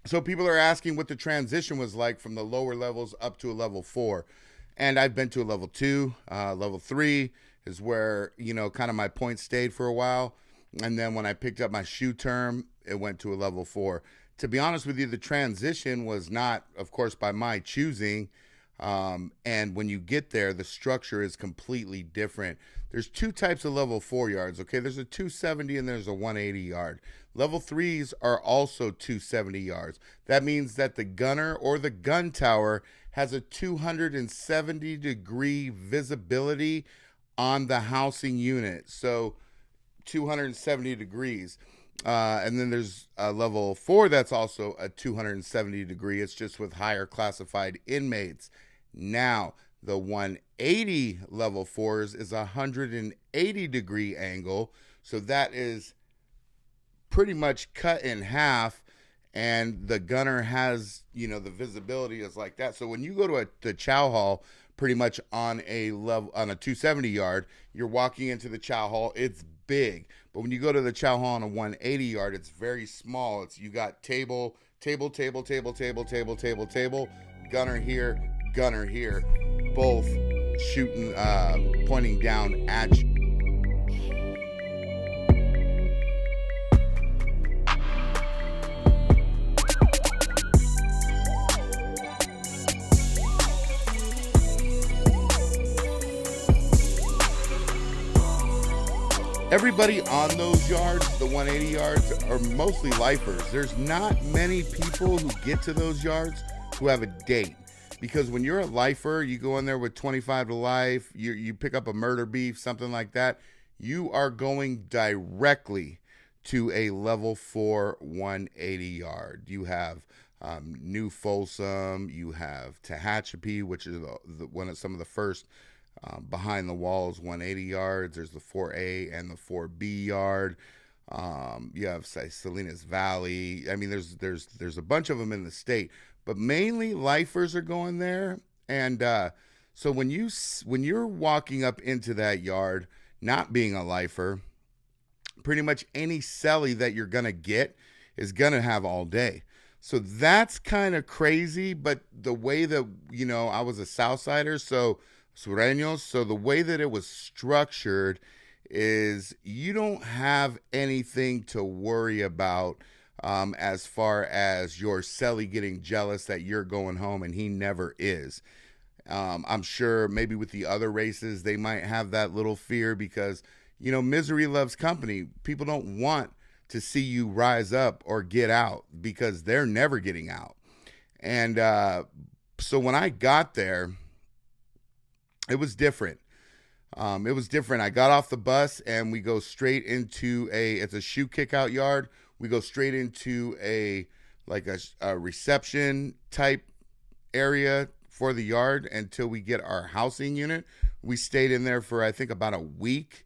So people are asking what the transition was like from the lower levels up to a level 4. And I've been to a level 2. Level 3 is where, kind of my points stayed for a while. And then when I picked up my shoe term, it went to a level 4. To be honest with you, the transition was not, of course, by my choosing. And when you get there, the structure is completely different. There's two types of level 4 yards, okay? There's a 270 and there's a 180 yard. Level 3s are also 270 yards. That means that the gunner or the gun tower has a 270-degree visibility on the housing unit. So 270 degrees. And then there's a level 4 that's also a 270 degree. It's just with higher classified inmates. Now, the 180 level 4s is a 180-degree angle. So that is pretty much cut in half. And the gunner has, the visibility is like that. So when you go to the chow hall, pretty much on a 270 yard, you're walking into the chow hall. It's big. But when you go to the chow hall on a 180 yard, it's very small. You got table, gunner here, both shooting, pointing down at you. Everybody on those yards, the 180 yards, are mostly lifers. There's not many people who get to those yards who have a date. Because when you're a lifer, you go in there with 25 to life, you pick up a murder beef, something like that, you are going directly to a level 4 180 yard. You have New Folsom, you have Tehachapi, which is one of some of the first behind the walls 180 yards. There's the 4A and the 4B yard. You have Salinas Valley. I mean, there's a bunch of them in the state, but mainly lifers are going there. And so when you're walking up into that yard, not being a lifer, pretty much any celly that you're gonna get is gonna have all day. So that's kind of crazy. But the way that I was a Southsider, so Sureños. So the way that it was structured is you don't have anything to worry about as far as your celly getting jealous that you're going home and he never is. I'm sure maybe with the other races, they might have that little fear because, misery loves company. People don't want to see you rise up or get out because they're never getting out. And so when I got there, it was different. I got off the bus and we go straight into it's a shoe kick out yard. We go straight into a reception type area for the yard until we get our housing unit. We stayed in there for, I think, about a week.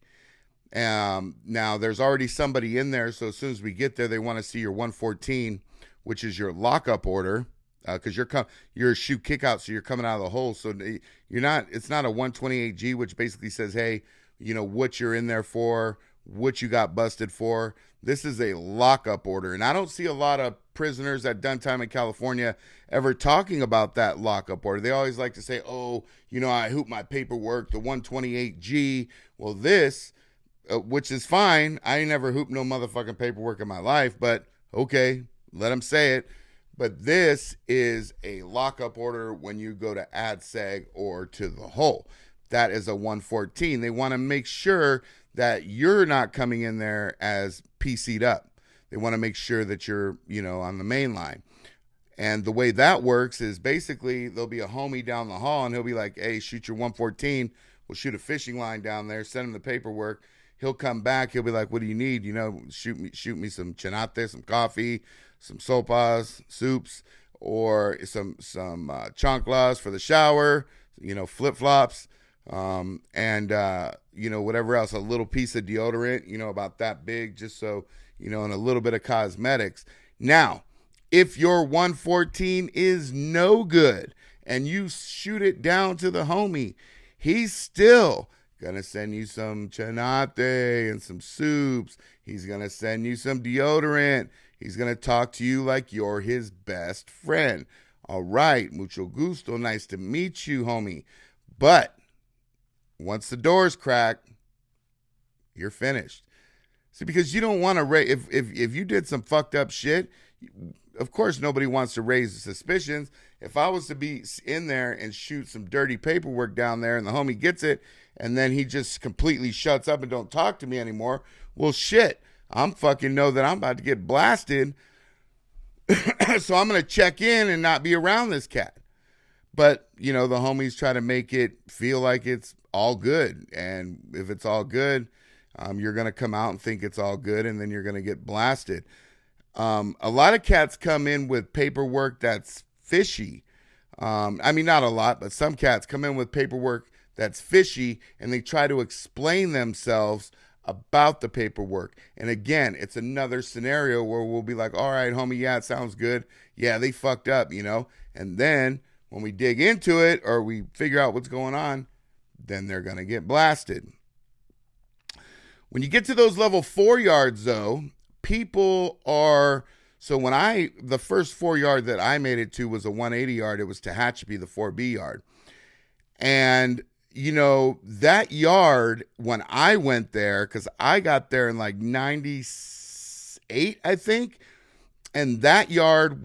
Now there's already somebody in there. So as soon as we get there, they want to see your 114, which is your lockup order. Because you're a shoe kick out, so you're coming out of the hole. So it's not a 128G, which basically says, hey, what you're in there for, what you got busted for. This is a lockup order. And I don't see a lot of prisoners that done time in California ever talking about that lockup order. They always like to say, oh, I hoop my paperwork, the 128G. Well, this, which is fine. I ain't never hooped no motherfucking paperwork in my life, but okay, let them say it. But this is a lockup order when you go to ADSEG or to the hole. That is a 114. They want to make sure that you're not coming in there as PC'd up. They want to make sure that you're, on the main line. And the way that works is basically there'll be a homie down the hall and he'll be like, hey, shoot your 114. We'll shoot a fishing line down there, send him the paperwork. He'll come back. He'll be like, what do you need? Shoot me some chenate, some coffee, some sopas, soups, or some chanclas for the shower, flip-flops, and whatever else, a little piece of deodorant, about that big, just so, and a little bit of cosmetics. Now, if your 114 is no good and you shoot it down to the homie, he's still gonna send you some chenate and some soups. He's gonna send you some deodorant. He's going to talk to you like you're his best friend. All right, mucho gusto. Nice to meet you, homie. But once the door's cracked, you're finished. See, because you don't want to raise, if you did some fucked up shit, of course nobody wants to raise suspicions. If I was to be in there and shoot some dirty paperwork down there and the homie gets it and then he just completely shuts up and don't talk to me anymore, well, shit, I'm fucking know that I'm about to get blasted. So I'm going to check in and not be around this cat. But, the homies try to make it feel like it's all good. And if it's all good, you're going to come out and think it's all good, and then you're going to get blasted. A lot of cats come in with paperwork that's fishy. Not a lot, but some cats come in with paperwork that's fishy, and they try to explain themselves about the paperwork. And again, it's another scenario where we'll be like, all right, homie, yeah, it sounds good. Yeah, they fucked up, And then when we dig into it or we figure out what's going on, then they're going to get blasted. When you get to those level 4 yards, though, people are... So the first 4 yard that I made it to was a 180 yard. It was Tehachapi, the 4B yard. And, that yard, when I went there, because I got there in like 98, I think. And that yard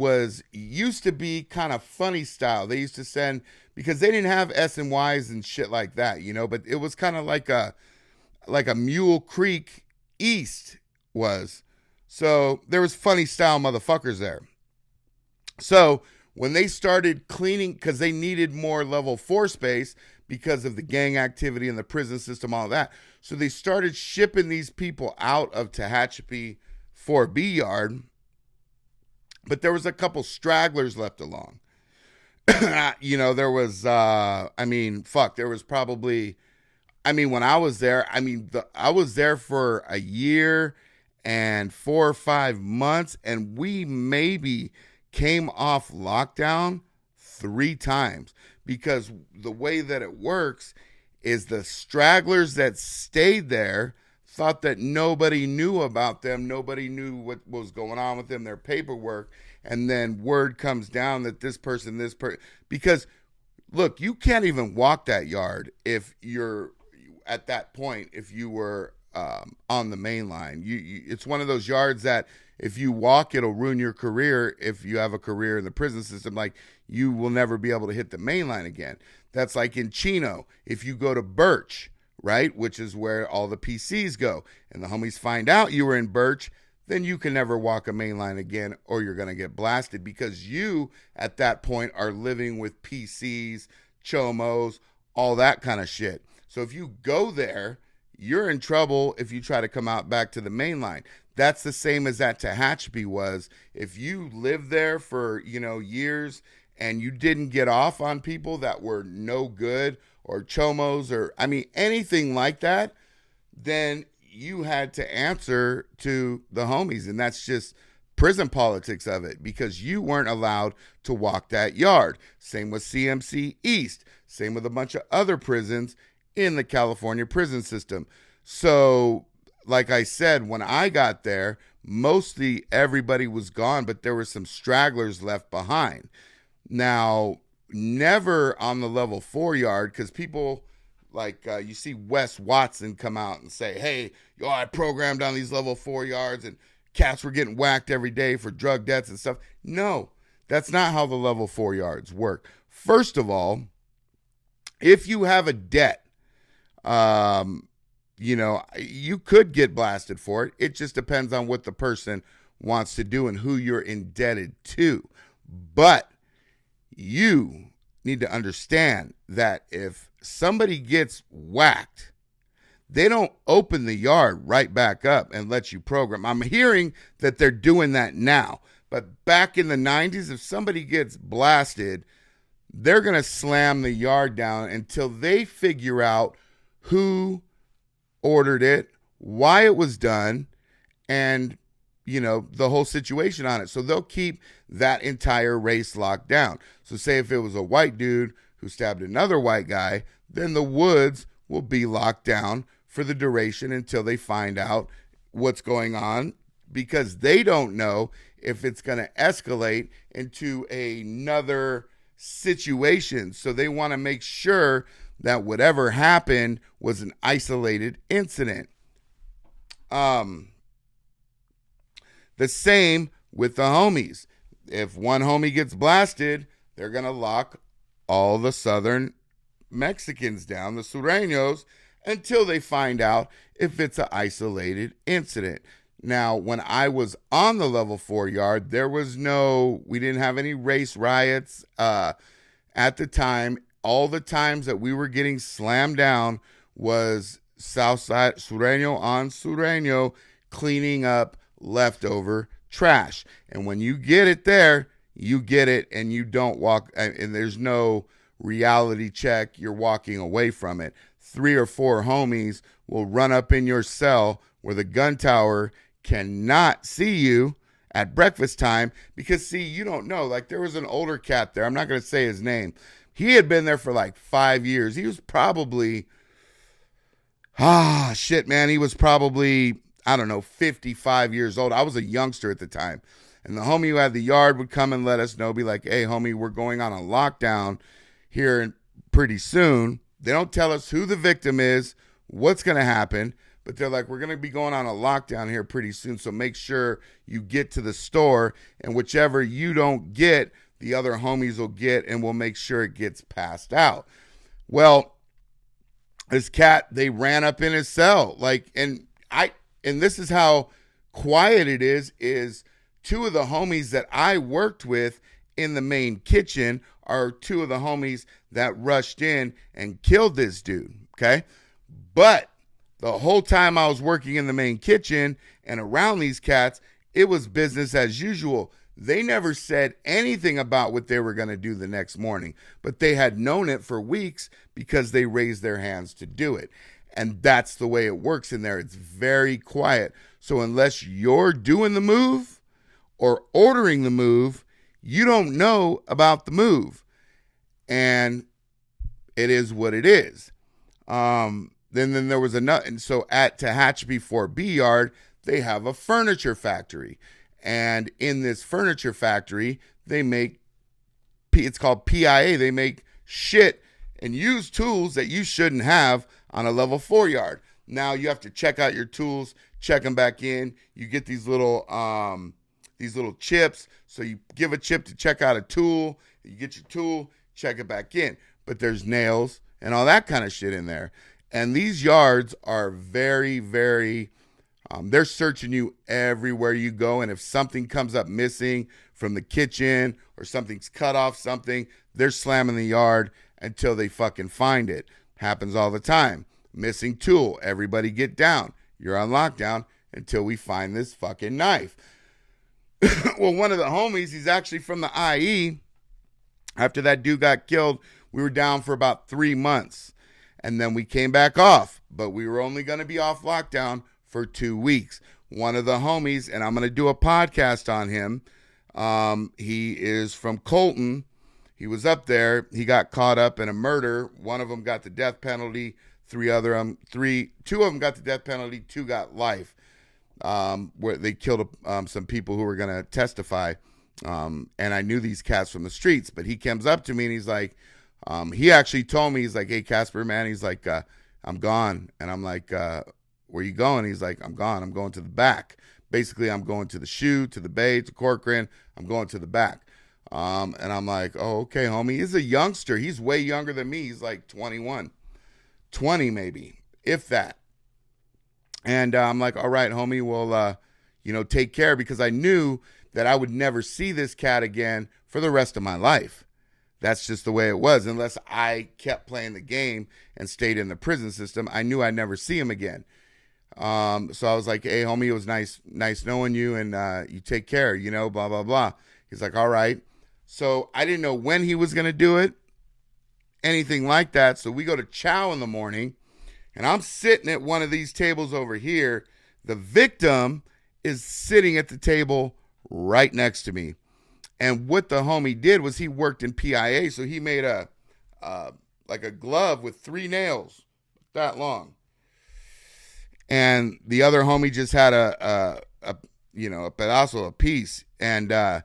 used to be kind of funny style. They used to send, because they didn't have S and Ys and shit like that, but it was kind of like a Mule Creek East was. So there was funny style motherfuckers there. So when they started cleaning, because they needed more level 4 space because of the gang activity and the prison system, all that. So they started shipping these people out of Tehachapi 4B yard. But there was a couple stragglers left along. There was, there was probably, when I was there, I was there for a year and 4 or 5 months, and we maybe came off lockdown 3 times, because the way that it works is the stragglers that stayed there thought that nobody knew about them. Nobody knew what was going on with them, their paperwork. And then word comes down that this person, because look, you can't even walk that yard if you're at that point, if you were on the main line. It's one of those yards that if you walk, it'll ruin your career. If you have a career in the prison system, like, you will never be able to hit the main line again. That's like in Chino. If you go to Birch, right, which is where all the PCs go, and the homies find out you were in Birch, then you can never walk a main line again, or you're going to get blasted, because you, at that point, are living with PCs, chomos, all that kind of shit. So if you go there, you're in trouble if you try to come out back to the main line. That's the same as that Tehachapi was. If you lived there for, years and you didn't get off on people that were no good or chomos or, anything like that, then you had to answer to the homies. And that's just prison politics of it, because you weren't allowed to walk that yard. Same with CMC East. Same with a bunch of other prisons in the California prison system. So, like I said, when I got there, mostly everybody was gone, but there were some stragglers left behind. Now, never on the level 4 yard, because people, like, you see Wes Watson come out and say, hey, I programmed on these level 4 yards and cats were getting whacked every day for drug debts and stuff. No, that's not how the level 4 yards work. First of all, if you have a debt, you could get blasted for it. It just depends on what the person wants to do and who you're indebted to. But you need to understand that if somebody gets whacked, they don't open the yard right back up and let you program. I'm hearing that they're doing that now. But back in the 90s, if somebody gets blasted, they're going to slam the yard down until they figure out who ordered it, why it was done, and, the whole situation on it. So they'll keep that entire race locked down. So say if it was a white dude who stabbed another white guy, then the woods will be locked down for the duration until they find out what's going on because they don't know if it's going to escalate into another situation. So they want to make sure that whatever happened was an isolated incident. The same with the homies. If one homie gets blasted, they're going to lock all the southern Mexicans down, the Sureños, until they find out if it's an isolated incident. Now, when I was on the level 4 yard, we didn't have any race riots at the time. All the times that we were getting slammed down was Southside Sureño on Sureño cleaning up leftover trash. And when you get it there, you get it, and you don't walk, and there's no reality check. You're walking away from it. 3 or 4 homies will run up in your cell where the gun tower cannot see you at breakfast time because, see, you don't know. Like, there was an older cat there. I'm not going to say his name. He had been there for like 5 years. He was probably, he was probably, I don't know, 55 years old. I was a youngster at the time. And the homie who had the yard would come and let us know, be like, hey, homie, we're going on a lockdown here pretty soon. They don't tell us who the victim is, what's going to happen, but they're like, we're going to be going on a lockdown here pretty soon, so make sure you get to the store, and whichever you don't get, the other homies will get, and we'll make sure it gets passed out. Well, this cat, they ran up in his cell, and this is how quiet it is 2 of the homies that I worked with in the main kitchen are 2 of the homies that rushed in and killed this dude, okay? But the whole time I was working in the main kitchen and around these cats, it was business as usual. They never said anything about what they were going to do the next morning, but they had known it for weeks because they raised their hands to do it. And that's the way it works in there. It's very quiet. So unless you're doing the move or ordering the move, you don't know about the move. And it is what it is. Then there was another. And so at Tehachapi 4B yard, they have a furniture factory. And in this furniture factory, they make, it's called PIA. They make shit and use tools that you shouldn't have on a level 4 yard. Now you have to check out your tools, check them back in. You get these little chips. So you give a chip to check out a tool. You get your tool, check it back in. But there's nails and all that kind of shit in there. And these yards are very, very, they're searching you everywhere you go. And if something comes up missing from the kitchen or something's cut off something, they're slamming the yard until they fucking find it. Happens all the time. Missing tool. Everybody get down. You're on lockdown until we find this fucking knife. Well, one of the homies, he's actually from the IE. After that dude got killed, we were down for about 3 months. And then we came back off. But we were only going to be off lockdown for 2 weeks. One of the homies, and I'm going to do a podcast on him. He is from Colton. He was up there. He got caught up in a murder. One of them got the death penalty. Two of them got the death penalty. 2 got life. Where they killed some people who were going to testify. And I knew these cats from the streets, but he comes up to me and he's like, he actually told me, he's like, hey, Casper, man, he's like, I'm gone. And I'm like, where you going? He's like, I'm gone. I'm going to the back. Basically, I'm going to the shoe, to the bay, to Corcoran. I'm going to the back. And I'm like, oh, okay, homie. He's a youngster. He's way younger than me. He's like 21, 20 maybe, if that. And I'm like, all right, homie, well, take care, because I knew that I would never see this cat again for the rest of my life. That's just the way it was. Unless I kept playing the game and stayed in the prison system, I knew I'd never see him again. So I was like, hey, homie, it was nice knowing you, and you take care, blah, blah, blah. He's like, all right. So I didn't know when he was going to do it, anything like that. So we go to chow in the morning, and I'm sitting at one of these tables over here. The victim is sitting at the table right next to me. And what the homie did was he worked in PIA, so he made a glove with 3 nails that long. And the other homie just had a a pedazo of piece. And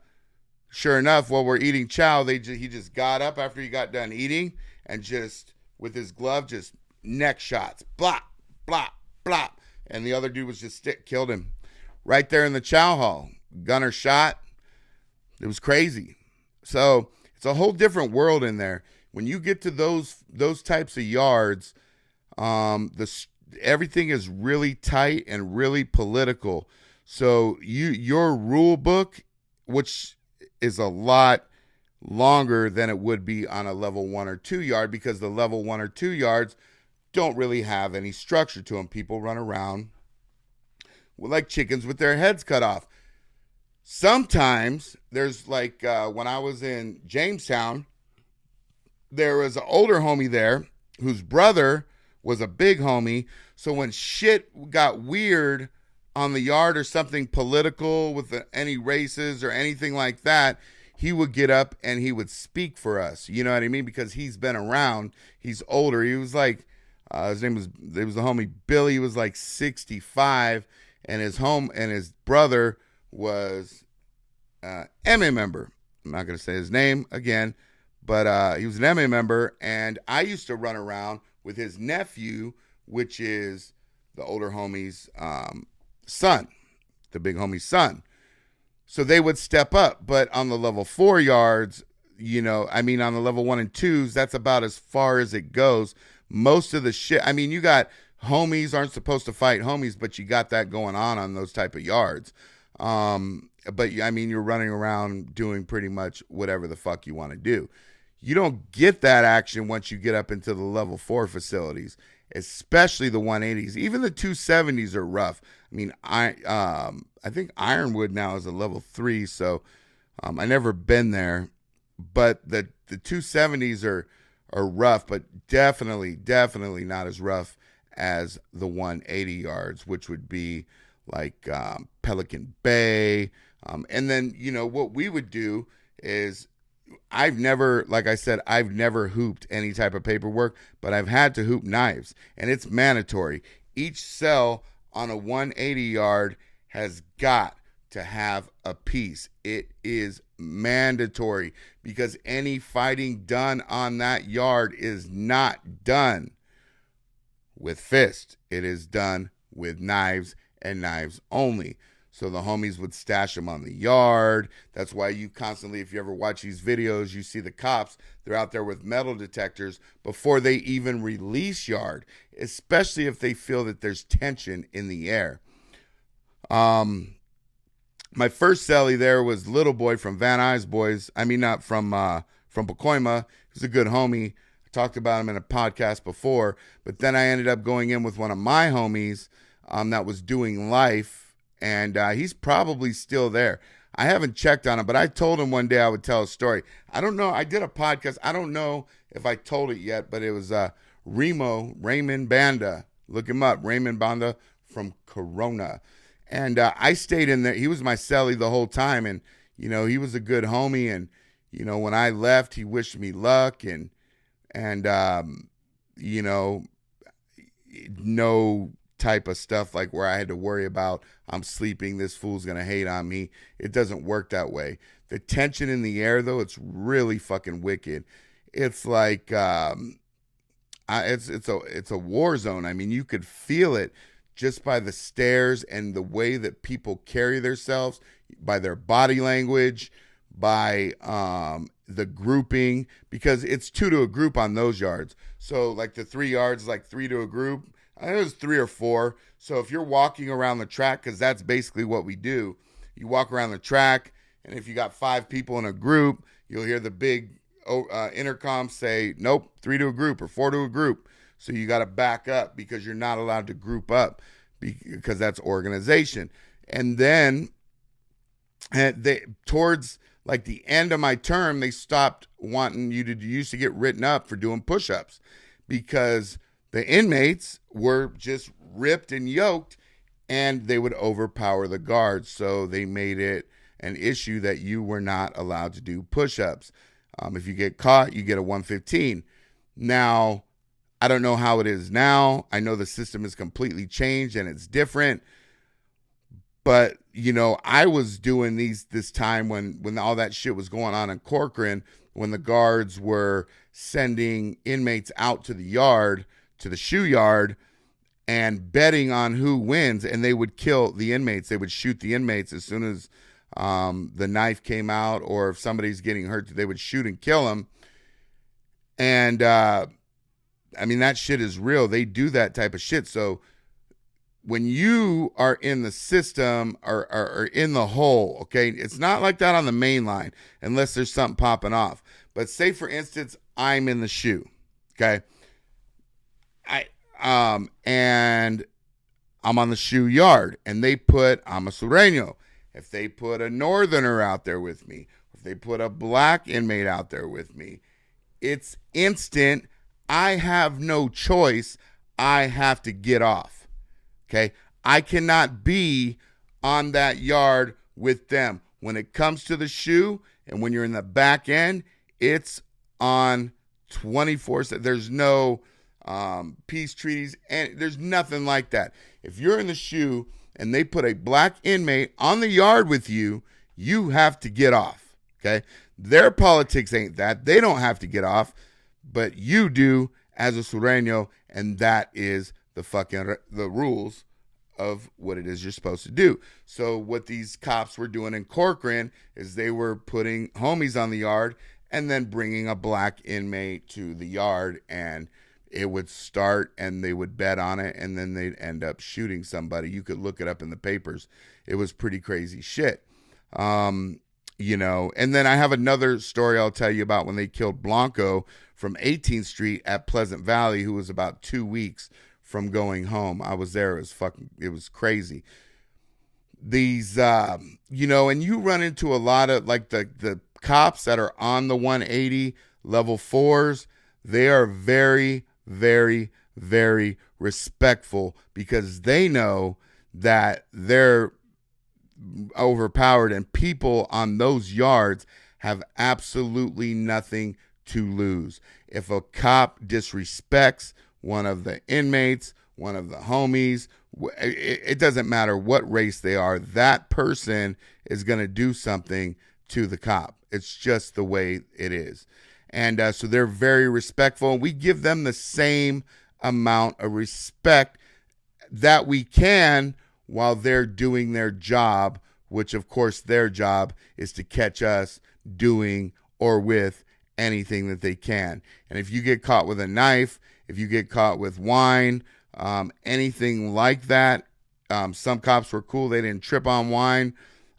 sure enough, while we're eating chow, he just got up after he got done eating and just with his glove, just neck shots, blop, blop, blop. And the other dude was just killed him right there in the chow hall. Gunner shot. It was crazy. So it's a whole different world in there. When you get to those types of yards, everything is really tight and really political. So your rule book, which is a lot longer than it would be on a level 1 or 2 yard, because the level 1 or 2 yards don't really have any structure to them. People run around like chickens with their heads cut off. Sometimes there's like when I was in Jamestown, there was an older homie there whose brother was a big homie. So when shit got weird on the yard or something political with any races or anything like that, he would get up and he would speak for us. You know what I mean? Because he's been around. He's older. He was like, it was the homie Billy. He was like 65, and his brother was MA member. I'm not going to say his name again, but he was an MA member, and I used to run around with his nephew, which is the older homie's son, the big homie's son. So they would step up, but on the level 4 yards, on the level 1 and 2s, that's about as far as it goes. Most of the shit, you got homies aren't supposed to fight homies, but you got that going on those type of yards. But you're running around doing pretty much whatever the fuck you want to do. You don't get that action once you get up into the level 4 facilities, especially the 180s. Even the 270s are rough. I think Ironwood now is a level 3, so I never been there, but the 270s are rough, but definitely not as rough as the 180 yards, which would be like Pelican Bay. And then, what we would do is I've never hooped any type of paperwork, but I've had to hoop knives, and it's mandatory. Each cell on a 180 yard has got to have a piece. It is mandatory, because any fighting done on that yard is not done with fists. It is done with knives and knives only. So the homies would stash them on the yard. That's why you constantly, if you ever watch these videos, you see the cops, they're out there with metal detectors before they even release yard, especially if they feel that there's tension in the air. My first cellie there was Little Boy from Van Nuys Boys. Not from Pacoima. He's a good homie. I talked about him in a podcast before, but then I ended up going in with one of my homies that was doing life. And he's probably still there. I haven't checked on him, but I told him one day I would tell a story. I don't know. I did a podcast. I don't know if I told it yet, but it was Raymond Banda. Look him up. Raymond Banda from Corona. And I stayed in there. He was my cellie the whole time. And, he was a good homie. And, when I left, he wished me luck. And no type of stuff like where I had to worry about I'm sleeping, this fool's gonna hate on me. It doesn't work that way. The tension in the air, though, it's really fucking wicked. It's like it's a war zone. You could feel it just by the stares and the way that people carry themselves, by their body language, by the grouping, because it's 2 to a group on those yards. So like the 3 yards, like 3 to a group. I think it was 3 or 4. So if you're walking around the track, because that's basically what we do, you walk around the track, and if you got 5 people in a group, you'll hear the big intercom say, nope, 3 to a group or 4 to a group. So you got to back up, because you're not allowed to group up, because that's organization. And then towards like the end of my term, they stopped wanting you used to get written up for doing push-ups, because the inmates were just ripped and yoked, and they would overpower the guards. So they made it an issue that you were not allowed to do push-ups. If you get caught, you get a 115. Now, I don't know how it is now. I know the system is completely changed and it's different. But, you know, I was doing this time when all that shit was going on in Corcoran, when the guards were sending inmates out to the yard, to the shoe yard, and betting on who wins, and they would kill the inmates. They would shoot the inmates as soon as the knife came out, or if somebody's getting hurt, they would shoot and kill them. And, I mean, that shit is real. They do that type of shit. So when you are in the system or in the hole, okay, it's not like that on the main line unless there's something popping off. But say, for instance, I'm in the shoe, okay? And I'm on the shoe yard, and I'm a Sureño. If they put a northerner out there with me, if they put a black inmate out there with me, it's instant. I have no choice. I have to get off. Okay? I cannot be on that yard with them. When it comes to the shoe, and when you're in the back end, it's on 24/7. There's no peace treaties, and there's nothing like that. If you're in the shoe and they put a black inmate on the yard with you, you have to get off. Okay? Their politics ain't that. They don't have to get off, but you do as a Sureño, and that is the rules of what it is you're supposed to do. So what these cops were doing in Corcoran is they were putting homies on the yard and then bringing a black inmate to the yard, and it would start and they would bet on it, and then they'd end up shooting somebody. You could look it up in the papers. It was pretty crazy shit. You know, and then I have another story I'll tell you about when they killed Blanco from 18th Street at Pleasant Valley, who was about 2 weeks from going home. I was there. It was crazy. These, you know, and you run into a lot of, like, the cops that are on the 180 level 4's. They are very, very, very respectful because they know that they're overpowered, and people on those yards have absolutely nothing to lose. If a cop disrespects one of the inmates, one of the homies, it doesn't matter what race they are, that person is going to do something to the cop. It's just the way it is. And so they're very respectful. We give them the same amount of respect that we can while they're doing their job, which, of course, their job is to catch us doing or with anything that they can. And if you get caught with a knife, if you get caught with wine, anything like that, some cops were cool. They didn't trip on wine.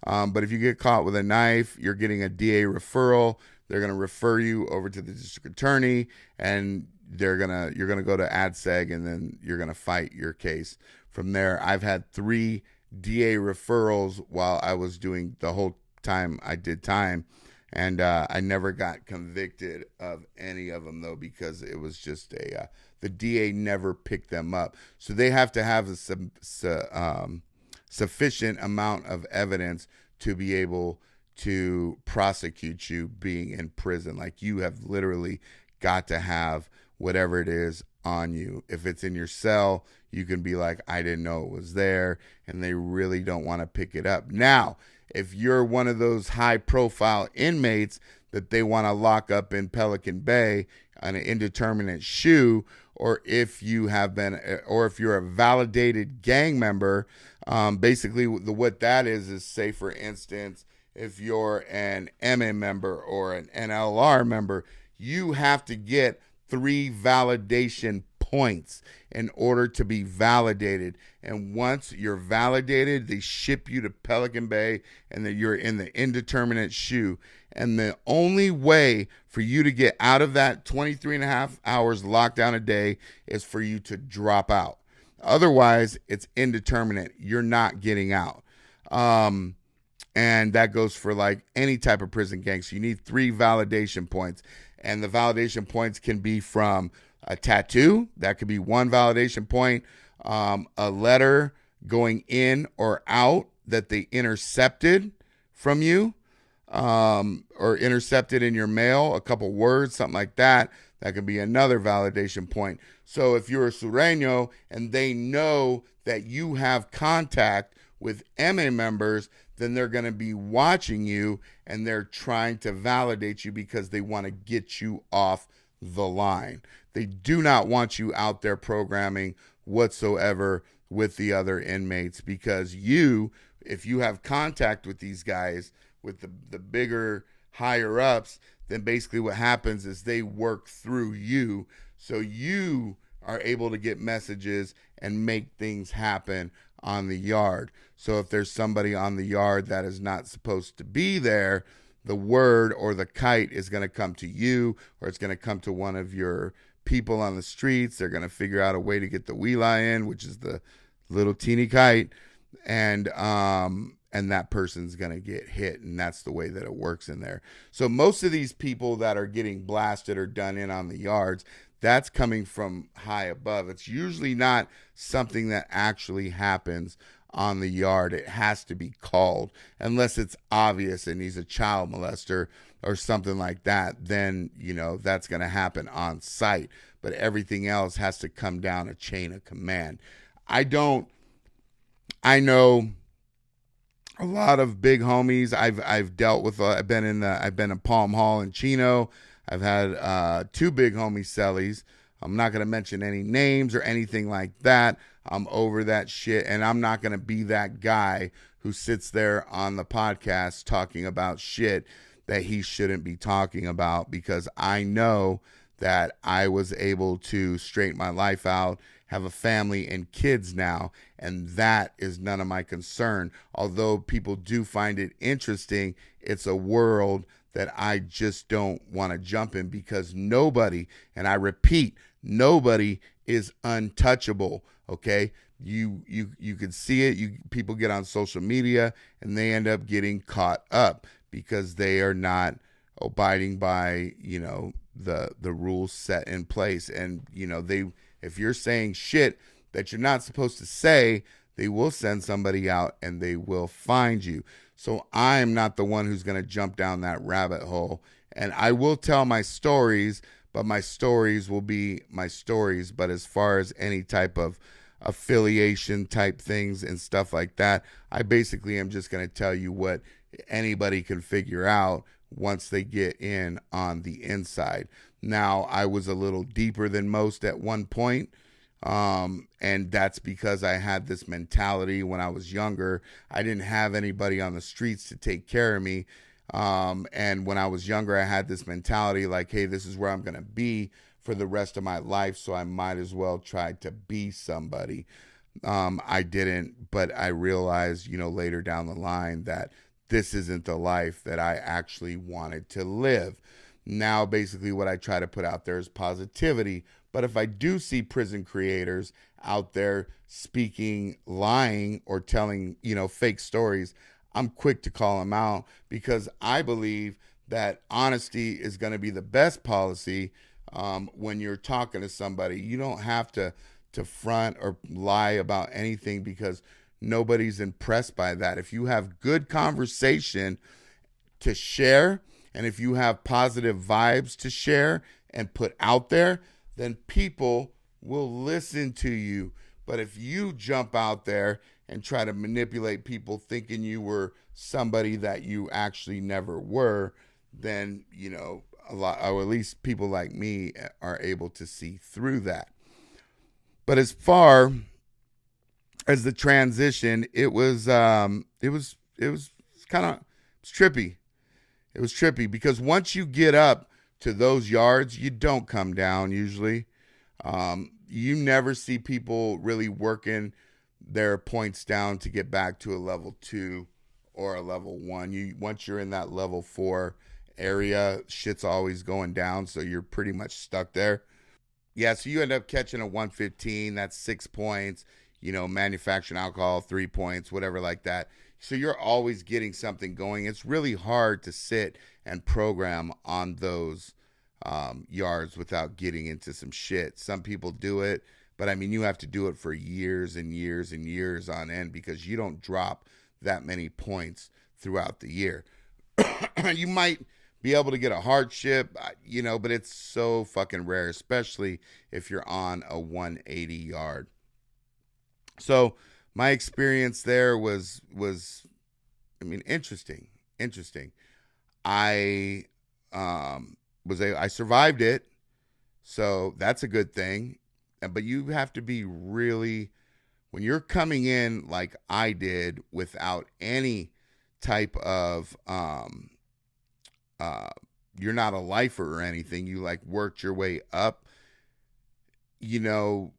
But if you get caught with a knife, you're getting a DA referral. They're going to refer you over to the district attorney, and you're going to go to ADSEG, and then you're going to fight your case from there. I've had 3 DA referrals while I was doing the whole time I did time. And I never got convicted of any of them, though, because it was just the DA never picked them up. So they have to have a sufficient amount of evidence to be able to prosecute you being in prison. Like, you have literally got to have whatever it is on you. If it's in your cell, you can be like, I didn't know it was there, and they really don't want to pick it up. Now, if you're one of those high-profile inmates that they want to lock up in Pelican Bay on an indeterminate shoe, or if you're a validated gang member, basically what that is say, for instance, if you're an MA member or an NLR member, you have to get 3 validation points in order to be validated. And once you're validated, they ship you to Pelican Bay, and then you're in the indeterminate shoe. And the only way for you to get out of that 23 and a half hours lockdown a day is for you to drop out. Otherwise, it's indeterminate. You're not getting out. And that goes for like any type of prison gang. So you need 3 validation points. And the validation points can be from a tattoo. That could be 1 validation point. A letter going in or out that they intercepted from you, or intercepted in your mail, a couple words, something like that. That could be another validation point. So if you're a Sureño and they know that you have contact With MA members, then they're going to be watching you and they're trying to validate you because they want to get you off the line. They do not want you out there programming whatsoever with the other inmates, because if you have contact with these guys, with the bigger, higher ups, then basically what happens is they work through you. So you are able to get messages and make things happen on the yard. So if there's somebody on the yard that is not supposed to be there, the word or the kite is going to come to you, or it's going to come to one of your people on the streets. They're going to figure out a way to get the wheelie in, which is the little teeny kite, and that person's going to get hit, and that's the way that it works in there. So most of these people that are getting blasted or done in on the yards, that's coming from high above. It's usually not something that actually happens on the yard. It has to be called, unless it's obvious and he's a child molester or something like that. Then, that's going to happen on site. But everything else has to come down a chain of command. I know a lot of big homies. I've dealt with. I've been in Palm Hall in Chino. I've had 2 big homie cellies. I'm not going to mention any names or anything like that. I'm over that shit, and I'm not going to be that guy who sits there on the podcast talking about shit that he shouldn't be talking about, because I know that I was able to straighten my life out, have a family and kids now, and that is none of my concern. Although people do find it interesting, it's a world that I just don't want to jump in, because nobody, and I repeat, nobody is untouchable. Okay, you can see it. People get on social media and they end up getting caught up because they are not abiding by the rules set in place. And if you're saying shit that you're not supposed to say, they will send somebody out and they will find you. So I'm not the one who's going to jump down that rabbit hole. And I will tell my stories, but my stories will be my stories. But as far as any type of affiliation type things and stuff like that, I basically am just going to tell you what anybody can figure out once they get in on the inside. Now, I was a little deeper than most at one point. And that's because I had this mentality when I was younger. I didn't have anybody on the streets to take care of me. And when I was younger, I had this mentality like, hey, this is where I'm going to be for the rest of my life, so I might as well try to be somebody. I didn't, but I realized, later down the line that this isn't the life that I actually wanted to live. Now, basically what I try to put out there is positivity. But if I do see prison creators out there speaking, lying, or telling, fake stories, I'm quick to call them out, because I believe that honesty is going to be the best policy. When you're talking to somebody, you don't have to front or lie about anything, because nobody's impressed by that. If you have good conversation to share, and if you have positive vibes to share and put out there, then people will listen to you. But if you jump out there and try to manipulate people thinking you were somebody that you actually never were, then, a lot, or at least people like me, are able to see through that. But as far as the transition, it was kind of trippy. It was trippy because once you get up to those yards, you don't come down usually. You never see people really working their points down to get back to a level 2 or a level 1. Once you're in that level 4 area, shit's always going down, so you're pretty much stuck there. Yeah, so you end up catching a 115, that's 6 points, manufacturing alcohol, 3 points, whatever like that. So you're always getting something going. It's really hard to sit and program on those yards without getting into some shit. Some people do it, but you have to do it for years and years and years on end, because you don't drop that many points throughout the year. You might be able to get a hardship, but it's so fucking rare, especially if you're on a 180 yard. So my experience there was I mean, interesting. I I survived it, so that's a good thing. But you have to be really, when you're coming in like I did without any type of you're not a lifer or anything, you like worked your way up, you know,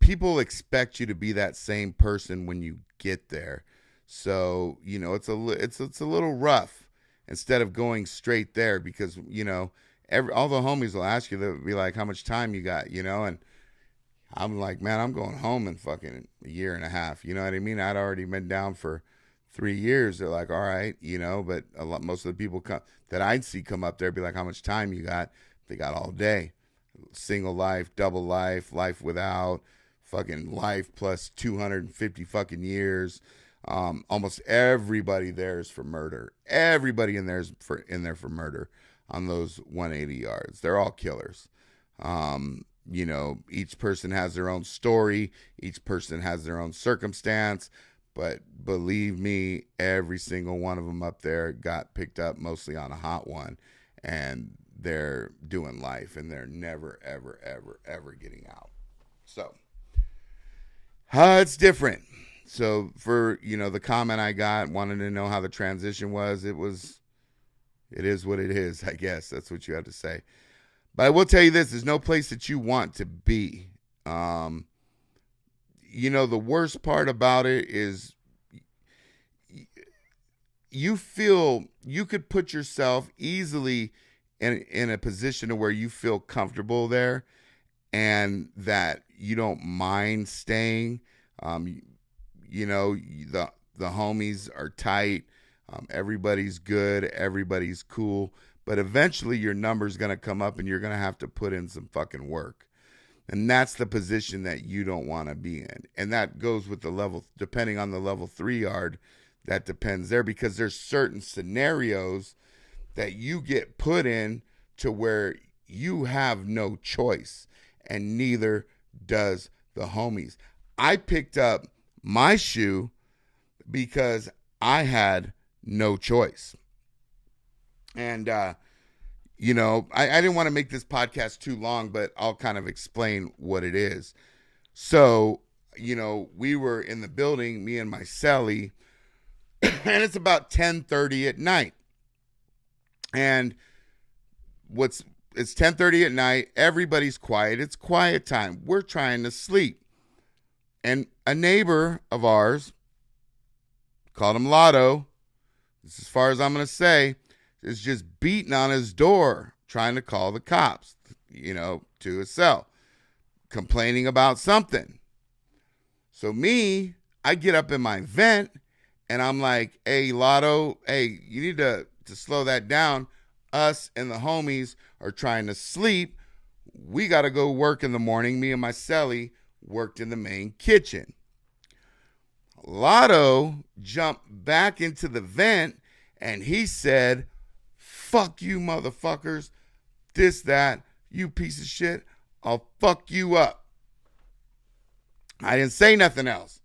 people expect you to be that same person when you get there. So, you know, it's a little rough instead of going straight there, because, you know, all the homies will ask you, they'll be like, how much time you got, you know? And I'm like, man, I'm going home in fucking a year and a half. You know what I mean? I'd already been down for 3 years. They're like, all right, you know, but most of the people that I'd see come up there be like, how much time you got? They got all day. Single life, double life, life without, fucking life plus 250 fucking years. Almost everybody there is for murder. Everybody in there for murder on those 180 yards. They're all killers. You know, each person has their own story. Each person has their own circumstance. But believe me, every single one of them up there got picked up mostly on a hot one. And they're doing life, and they're never, ever, ever, ever getting out. So, it's different. So for, you know, the comment I got, wanting to know how the transition was, it is what it is, I guess. That's what you have to say. But I will tell you this, there's no place that you want to be. You know, the worst part about it is you feel you could put yourself easily in a position where you feel comfortable there and that you don't mind staying. You know, the homies are tight. Everybody's good. Everybody's cool. But eventually your number's going to come up and you're going to have to put in some fucking work. And that's the position that you don't want to be in. And that goes with the level, depending on the level 3 yard, that depends there, because there's certain scenarios that you get put in to where you have no choice, and neither does the homies. I picked up my shoe because I had no choice. And, you know, I didn't want to make this podcast too long, but I'll kind of explain what it is. So, you know, we were in the building, me and my celly, and it's about 10:30 at night. And it's 10:30 at night. Everybody's quiet. It's quiet time. We're trying to sleep. And a neighbor of ours, called him Lotto, this is as far as I'm going to say, is just beating on his door, trying to call the cops, you know, to his cell, complaining about something. So me, I get up in my vent, and I'm like, hey, Lotto, hey, you need to slow that down. Us and the homies are trying to sleep. We got to go work in the morning. Me and my celly worked in the main kitchen. Lotto jumped back into the vent, and he said, fuck you, motherfuckers. This, that, you piece of shit. I'll fuck you up. I didn't say nothing else.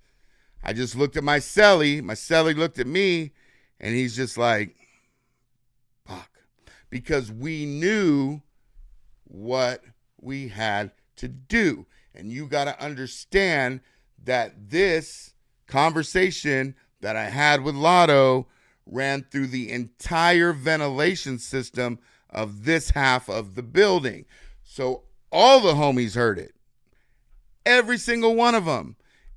I just looked at my celly. My celly looked at me, and he's just like, fuck. Because we knew what we had to do. And you got to understand that this conversation that I had with Lotto ran through the entire ventilation system of this half of the building. So all the homies heard it. Every single one of them.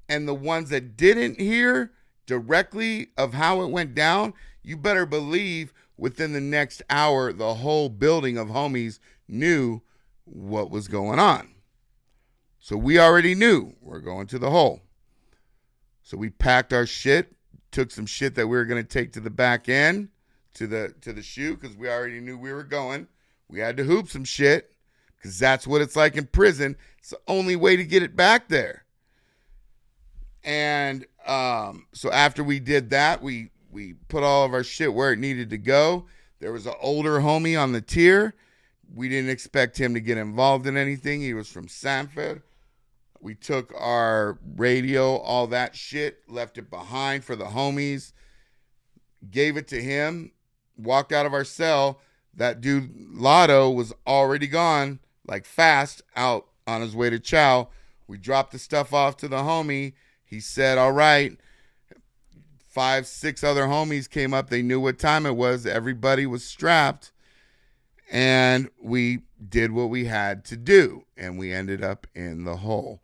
And the ones that didn't hear directly of how it went down, you better believe within the next hour, the whole building of homies knew what was going on. So we already knew we're going to the hole. So we packed our shit, took some shit that we were going to take to the back end, to the shoe, because we already knew we were going. We had to hoop some shit, because that's what it's like in prison. It's the only way to get it back there. And so after we did that, we put all of our shit where it needed to go. There was an older homie on the tier. We didn't expect him to get involved in anything. He was from Sanford. We took our radio, all that shit, left it behind for the homies, gave it to him, walked out of our cell. That dude, Lotto, was already gone, like fast, out on his way to chow. We dropped the stuff off to the homie. He said, all right. 5, 6 other homies came up. They knew what time it was. Everybody was strapped. And we did what we had to do. And we ended up in the hole.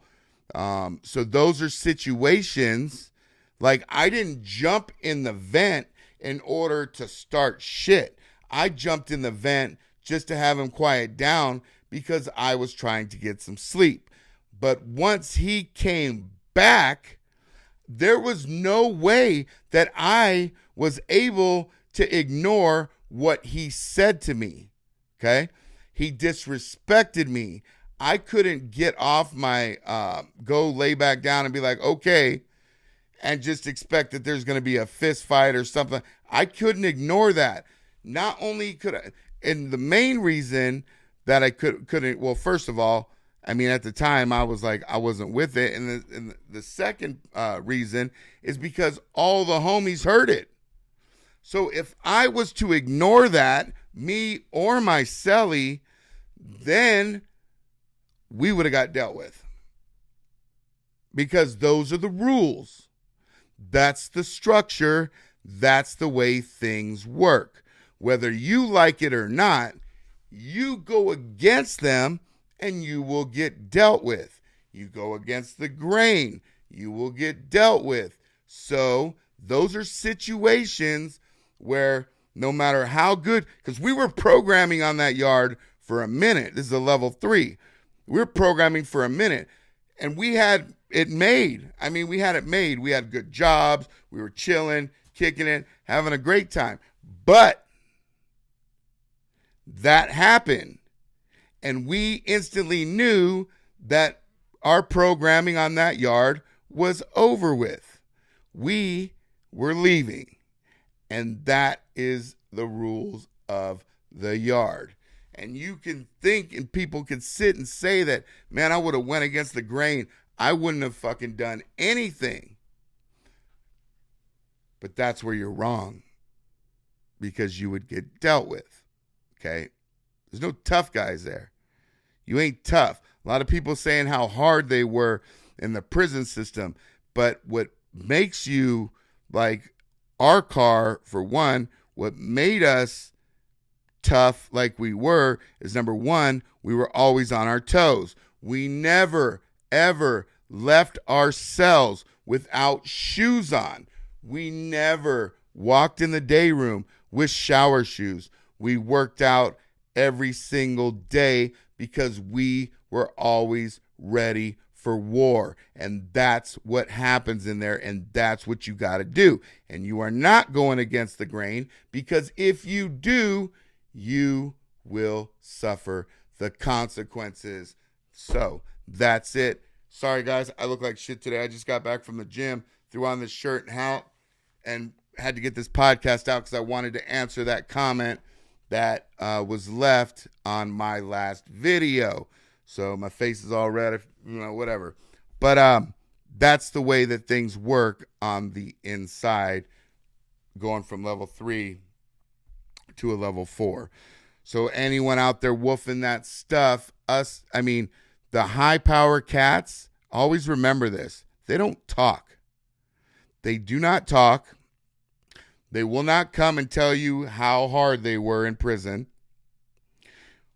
So those are situations. Like, I didn't jump in the vent in order to start shit. I jumped in the vent just to have him quiet down because I was trying to get some sleep. But once he came back, there was no way that I was able to ignore what he said to me. Okay? He disrespected me. I couldn't get off my go lay back down and be like, okay, and just expect that there's going to be a fist fight or something. I couldn't ignore that. Not only could I, and the main reason that I couldn't, well, first of all, I mean, at the time I was like, I wasn't with it. And the second reason is because all the homies heard it. So if I was to ignore that, me or my cellie, then we would have got dealt with. Because those are the rules. That's the structure. That's the way things work. Whether you like it or not, you go against them and you will get dealt with. You go against the grain, you will get dealt with. So those are situations where no matter how good, because we were programming on that yard for a minute. This is a level 3. We were programming for a minute and we had it made. I mean, we had it made. We had good jobs. We were chilling, kicking it, having a great time. But that happened. And we instantly knew that our programming on that yard was over with. We were leaving. And that is the rules of the yard. And you can think and people can sit and say that, man, I would have went against the grain. I wouldn't have fucking done anything. But that's where you're wrong. Because you would get dealt with. Okay? There's no tough guys there. You ain't tough. A lot of people saying how hard they were in the prison system. But what makes you, like our car, for one, what made us tough like we were is, number one, we were always on our toes. We never, ever left our cells without shoes on. We never walked in the day room with shower shoes. We worked out every single day because we were always ready for war. And that's what happens in there, and that's what you got to do. And you are not going against the grain, because if you do, you will suffer the consequences. So that's it. Sorry, guys, I look like shit today. I just got back from the gym, threw on this shirt and hat, and had to get this podcast out because I wanted to answer that comment that was left on my last video. So my face is all red, whatever. But that's the way that things work on the inside, going from level 3 to a level 4. So anyone out there woofing that stuff, the high power cats, always remember this. They don't talk. They do not talk. They will not come and tell you how hard they were in prison,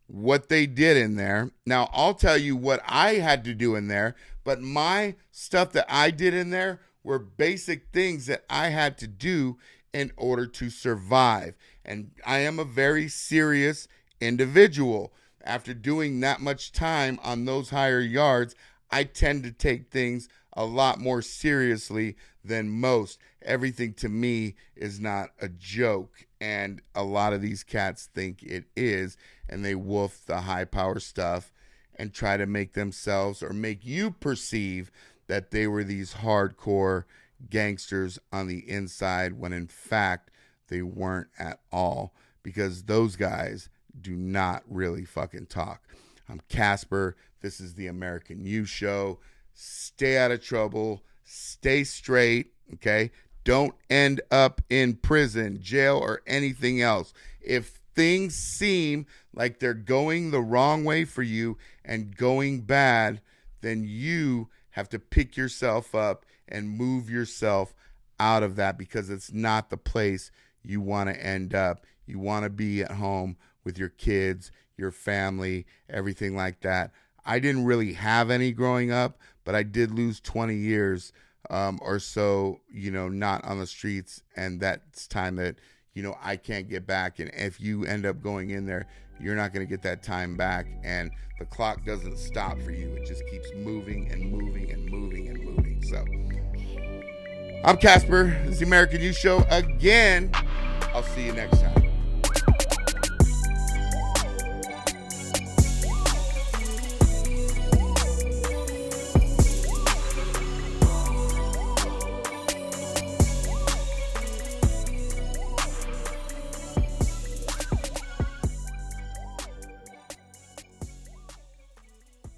what they did in there. Now, I'll tell you what I had to do in there, but my stuff that I did in there were basic things that I had to do in order to survive. And I am a very serious individual. After doing that much time on those higher yards, I tend to take things a lot more seriously than most. Everything to me is not a joke, and a lot of these cats think it is, and they woof the high power stuff and try to make themselves, or make you perceive, that they were these hardcore gangsters on the inside, when in fact they weren't at all, because those guys do not really fucking talk. I'm Casper. This is the American You Show. stay out of trouble, stay straight, okay? Don't end up in prison, jail, or anything else. If things seem like they're going the wrong way for you and going bad, then you have to pick yourself up and move yourself out of that, because it's not the place you want to end up. You want to be at home with your kids, your family, everything like that. I didn't really have any growing up, but I did lose 20 years or so, not on the streets. And that's time that, I can't get back. And if you end up going in there, you're not going to get that time back. And the clock doesn't stop for you. It just keeps moving and moving and moving and moving. So I'm Casper. This is the American Youth Show again. I'll see you next time.